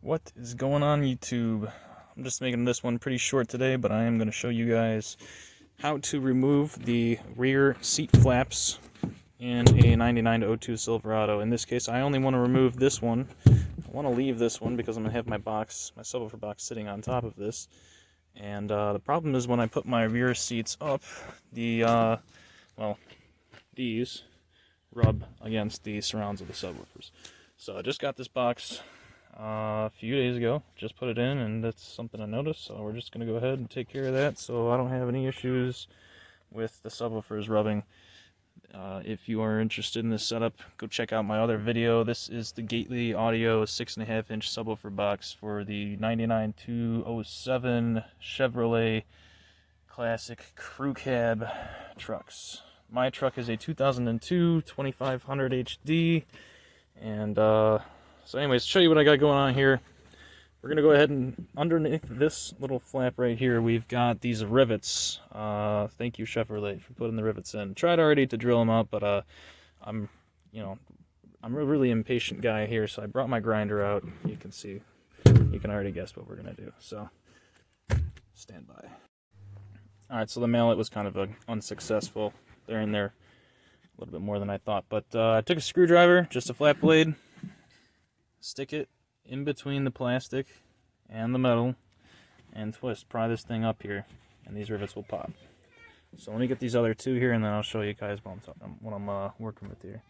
What is going on, YouTube? I'm just making this one pretty short today, but I am going to show you guys how to remove the rear seat flaps in a 99-02 Silverado. In this case, I only want to remove this one. I want to leave this one because I'm going to have my subwoofer box sitting on top of this. And the problem is when I put my rear seats up, these rub against the surrounds of the subwoofers. So I just got this box a few days ago, just put it in, and that's something I noticed, so we're just going to go ahead and take care of that so I don't have any issues with the subwoofers rubbing. If you are interested in this setup, go check out my other video. This is the Gately Audio 6.5-inch subwoofer box for the 99-07 Chevrolet Classic Crew Cab trucks. My truck is a 2002 2500 HD, and so anyways, to show you what I got going on here, we're going to go ahead and underneath this little flap right here, we've got these rivets. Thank you, Chevrolet, for putting the rivets in. Tried already to drill them out, but I'm a really impatient guy here, so I brought my grinder out. You can see, you can already guess what we're going to do, so stand by. Alright, so the mallet was kind of unsuccessful. They're in there a little bit more than I thought, but I took a screwdriver, just a flat blade, stick it in between the plastic and the metal, and twist, pry this thing up here, and these rivets will pop. So let me get these other two here, and then I'll show you guys what I'm working with here.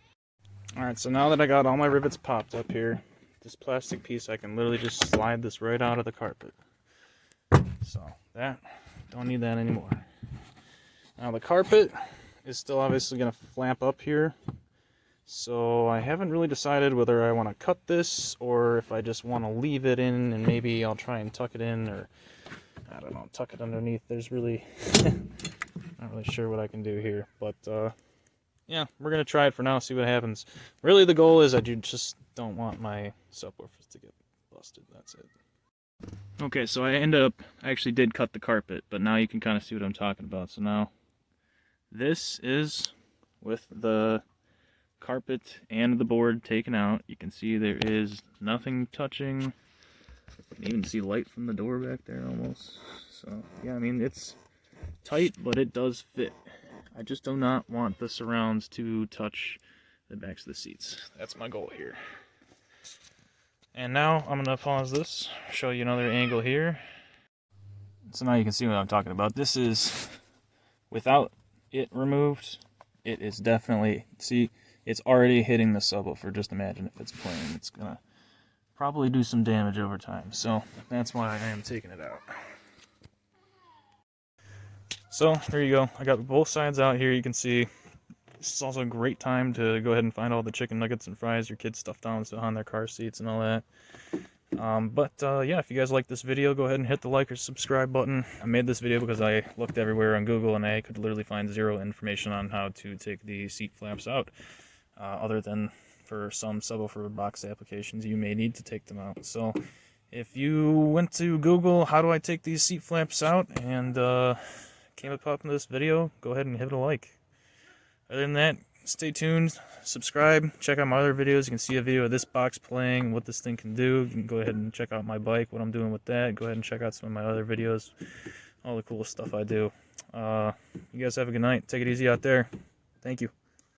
Alright, so now that I got all my rivets popped up here, this plastic piece, I can literally just slide this right out of the carpet. So that, don't need that anymore. Now the carpet is still obviously going to flap up here, so I haven't really decided whether I want to cut this or if I just want to leave it in and maybe I'll try and tuck it in, or I don't know, tuck it underneath. There's really not really sure what I can do here, but yeah, we're going to try it for now, see what happens. Really the goal is I just don't want my subwoofers to get busted. That's it. Okay, so I actually did cut the carpet, but now you can kind of see what I'm talking about. So now this is with the carpet and the board taken out. You can see there is nothing touching. You can even see light from the door back there almost. So yeah, I mean, it's tight, but it does fit. I just do not want the surrounds to touch the backs of the seats. That's my goal here. And now I'm going to pause this, show you another angle here. So now you can see what I'm talking about. This is without it removed. It is definitely, see, it's already hitting the subwoofer. Just imagine if it's plain. It's going to probably do some damage over time. So that's why I am taking it out. So there you go. I got both sides out here. You can see this is also a great time to go ahead and find all the chicken nuggets and fries your kids stuffed on their car seats and all that. Yeah, if you guys like this video, go ahead and hit the like or subscribe button. I made this video because I looked everywhere on Google and I could literally find zero information on how to take the seat flaps out. Other than for some subwoofer box applications, you may need to take them out. So if you went to Google, how do I take these seat flaps out, and came up with this video, go ahead and hit a like. Other than that, stay tuned, subscribe, check out my other videos. You can see a video of this box playing, what this thing can do. You can go ahead and check out my bike, what I'm doing with that. Go ahead and check out some of my other videos, all the cool stuff I do. You guys have a good night. Take it easy out there. Thank you.